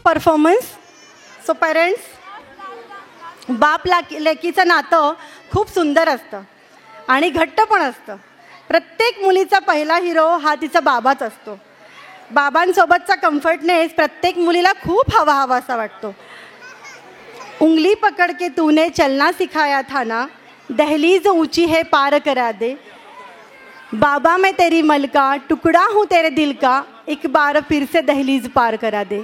Performance. So parents, बाप लेकीचं नातं खूप सुंदर असतं आणि घट्ट पण असतं. प्रत्येक मुलीचा पहिला हिरो हा तिचा बाबाच असतो. बाबांसोबतचा कम्फर्टनेस प्रत्येक मुलीला खूप हवा असा वाटतो. उंगली पकड़ के तूने चलना सिखाया था ना, दहलीज ऊंची है पार करा दे. बाबा मैं तेरी मलका, टुकड़ा हूँ तेरे दिल का, एक बार फिर से दहलीज पार करा दे.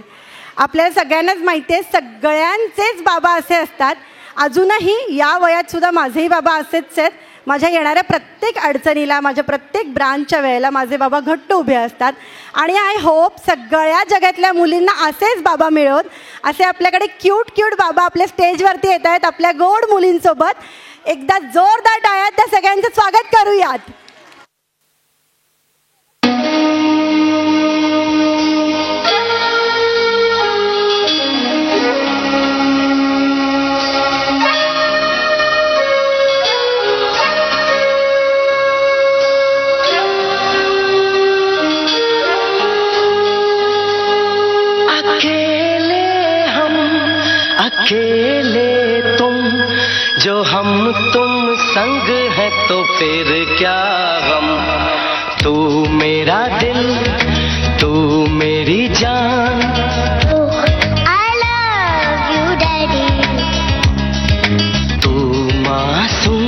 आपल्याला सगळ्यांनाच माहिती आहे, सगळ्यांचेच बाबा असे असतात. अजूनही या वयात सुद्धा माझेही बाबा असेच आहेत. माझ्या येणाऱ्या प्रत्येक अडचणीला, माझ्या प्रत्येक ब्रांचच्या वेळेला माझे बाबा घट्ट उभे असतात. आणि आय होप सगळ्या जगातल्या मुलींना असेच बाबा मिळवत. असे आपल्याकडे क्यूट बाबा आपल्या स्टेजवरती येत आहेत आपल्या गोड मुलींसोबत. एकदा जोरदार टाळ्यात त्या सगळ्यांचं स्वागत करूयात. अकेले तुम, जो हम तुम संग है तो फिर क्या गम. तू मेरा दिल, तू मेरी जान. I love you daddy. तू मासूम,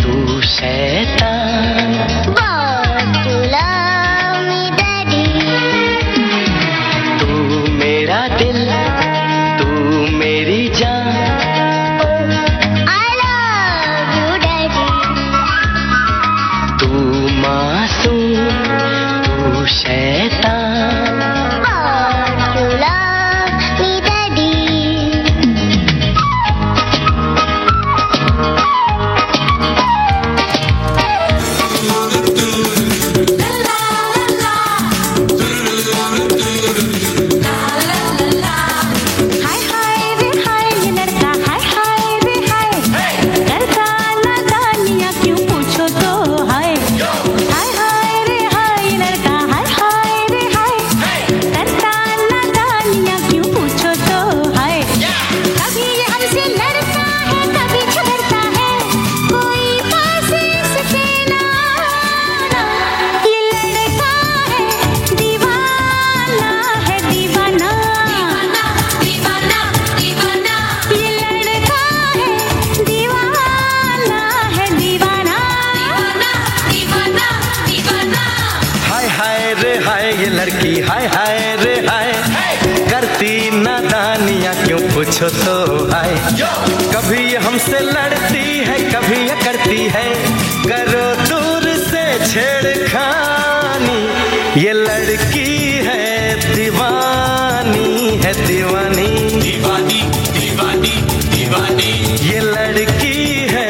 तू शैतान. But you love me daddy. तू मेरा दिल, मेरी जान. I love you daddy. तू मासूम, तू शैतान. But you love me daddy. ये लड़की हाय हाय रे हाय, करती नादानियाँ क्यों पूछो तो हाय. कभी हमसे लड़ती है, कभी ये करती है, करो दूर से छेड़खानी. ये लड़की है दीवानी, है दीवानी. दीवानी दीवानी दीवानी. ये लड़की है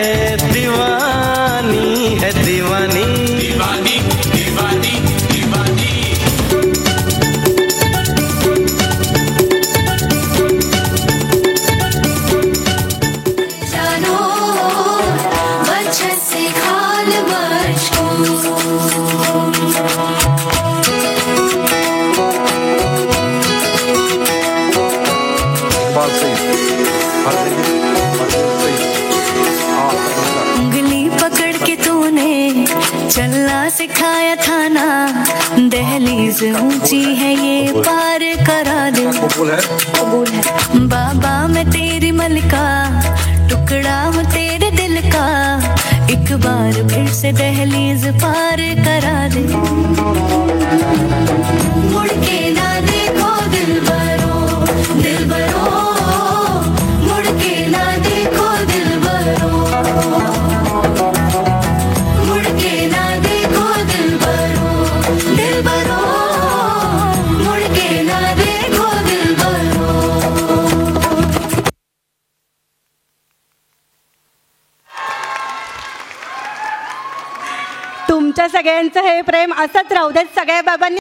दीवानी, है दीवानी. दीवानी दीवानी. उंगली पकड़ के तूने चलना सिखाया था ना, दहलीज ऊंची है ये पार करा दे. कबूल है. बाबा मैं तेरी मलका, टुकड़ा हूँ तेरे दिल का, एक बार फिर से दहलीज पार करा दे. मुड़ के ना देखो दिलबरो, दिलबरो. मुड़ के ना देखो दिलबरो. मुड़ के ना देखो दिलबरो, दिलबरो. मुड़ के ना देखो दिलबरो. तुमच्या सगळ्यांचं हे प्रेम असंच राहू देत. सगळ्या बाबांनी